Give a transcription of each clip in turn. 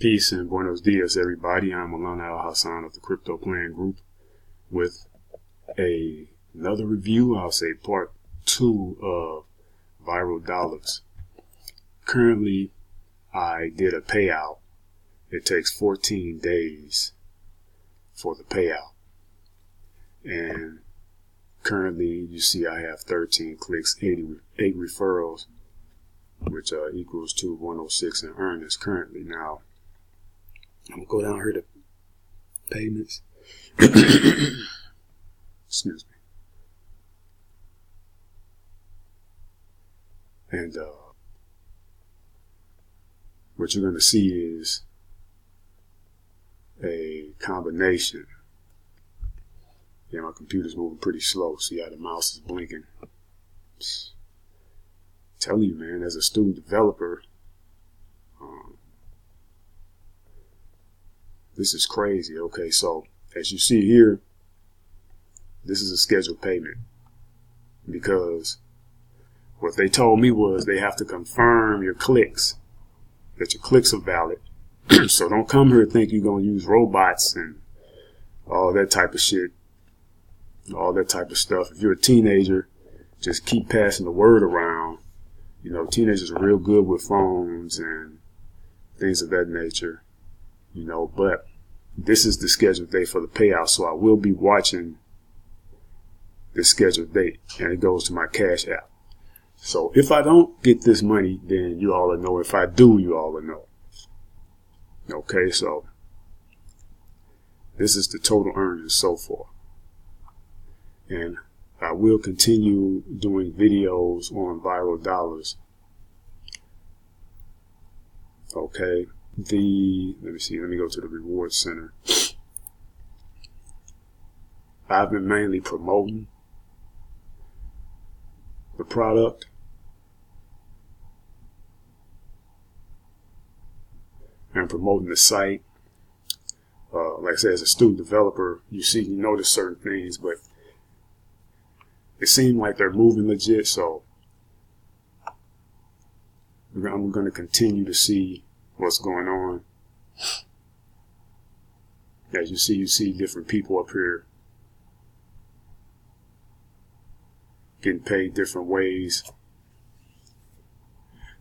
Peace and buenos dias, everybody. I'm Alana Al Hassan of the Crypto Plan Group with another review. I'll say part 2 of Viral Dollars. Currently, I did a payout. It takes 14 days for the payout. And currently, you see I have 13 clicks, 8 referrals, which equals to 106 in earnings currently. Now, I'm going to go down here to payments. Excuse me. And what you're going to see is a combination. Yeah, my computer's moving pretty slow. See how the mouse is blinking. Telling you, man, as a student developer, this is crazy. Okay, so as you see here, this is a scheduled payment because what they told me was they have to confirm your clicks, that your clicks are valid. So don't come here and think you're going to use robots and all that type of shit, all that type of stuff. If you're a teenager, just keep passing the word around. You know, teenagers are real good with phones and things of that nature, you know, but this is the scheduled date for the payout. So I will be watching this scheduled date, and it goes to my Cash App. So if I don't get this money, then you all will know. If I do, you all will know. Okay, so this is the total earnings so far. And I will continue doing videos on Viral Dollars. Okay, let me go to the reward center. I've been mainly promoting the product. And promoting the site. Like I said, as a student developer, you notice certain things, but it seemed like they're moving legit, so I'm going to continue to see what's going on. As you see different people up here getting paid different ways.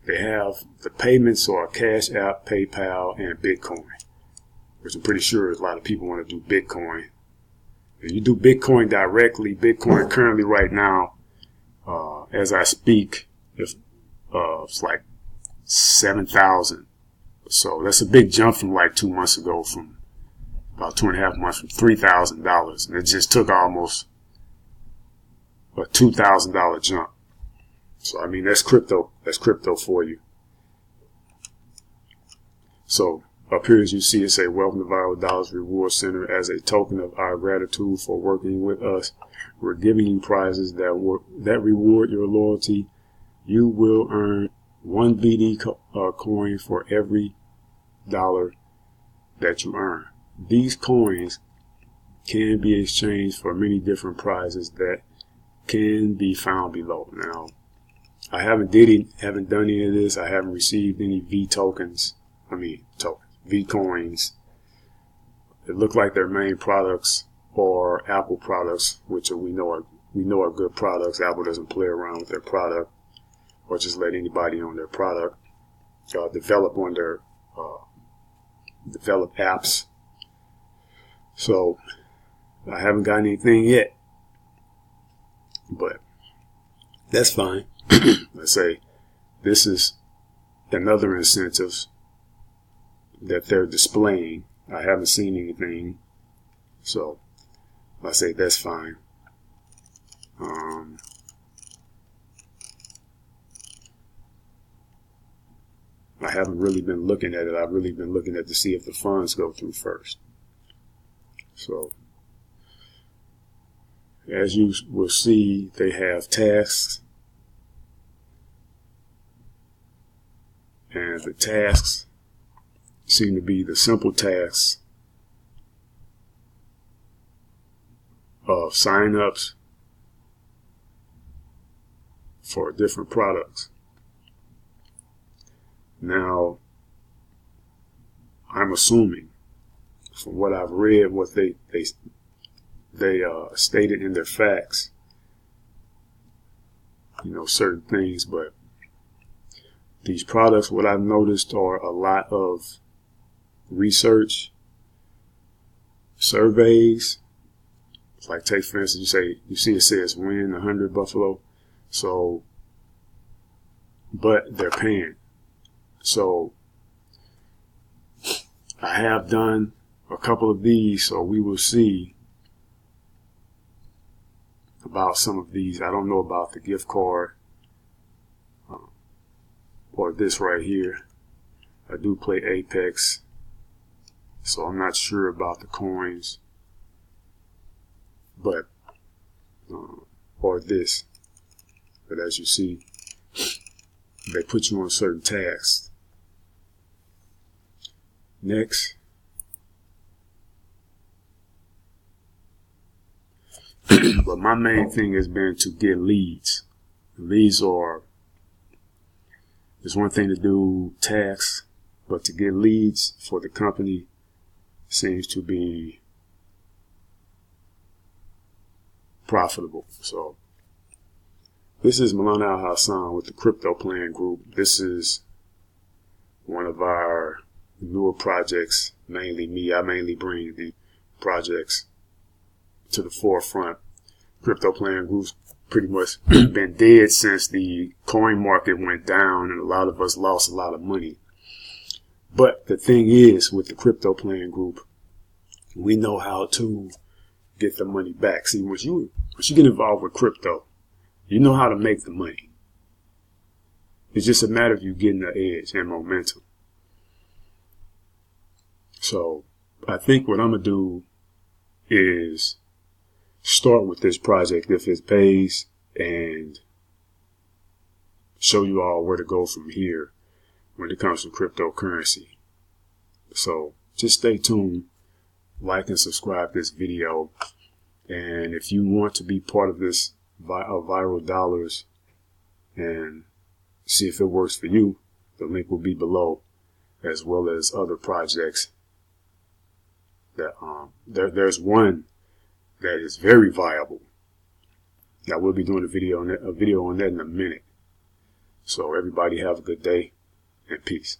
They have the payments are Cash App, PayPal, and Bitcoin, which I'm pretty sure a lot of people want to do Bitcoin. If you do Bitcoin directly, Bitcoin currently right now, as I speak, it's like 7,000. So that's a big jump from like 2 months ago, from about 2.5 months, from $3,000. And it just took almost a $2,000 jump. So, I mean, that's crypto. That's crypto for you. So, up here, as you see, it say, "Welcome to Viral Dollars Reward Center. As a token of our gratitude for working with us, we're giving you prizes that reward your loyalty. You will earn 1 VD coin for every dollar that you earn. These coins can be exchanged for many different prizes that can be found below." Now, I haven't done any of this. I haven't received any V coins. It looked like their main products are Apple products, which we know are good products. Apple doesn't play around with their product or just let anybody on their product develop apps. So I haven't got anything yet, but that's fine. Let's say this is another incentive that they're displaying. I haven't seen anything, so I say that's fine. I haven't really been looking at it. I've really been looking at to see if the funds go through first. So as you will see, they have tasks. And the tasks seem to be the simple tasks of sign-ups for different products. Now, I'm assuming from what I've read, what they stated in their facts, certain things. But these products, what I've noticed, are a lot of research, surveys. Like, take for instance, you see it says win 100 Buffalo. So, but they're paying. So I have done a couple of these, so we will see about some of these. I don't know about the gift card or this right here. I do play Apex, so I'm not sure about the coins, but or this. But as you see, they put you on certain tasks. Next. But my main thing has been to get leads. Leads it's one thing to do tasks, but to get leads for the company seems to be profitable. So this is Milan Al Hassan with the Crypto Plan Group. This is one of our newer projects, mainly me. I mainly bring the projects to the forefront. Crypto Plan Group's pretty much been dead since the coin market went down and a lot of us lost a lot of money. But the thing is, with the Crypto Plan Group, we know how to get the money back. See, once you get involved with crypto, you know how to make the money. It's just a matter of you getting the edge and momentum. So I think what I'm going to do is start with this project if it pays and show you all where to go from here when it comes to cryptocurrency. So just stay tuned, like and subscribe this video. And if you want to be part of this viral dollars and see if it works for you, the link will be below, as well as other projects that there's one that is very viable. I will be doing a video on that in a minute. So everybody have a good day and peace.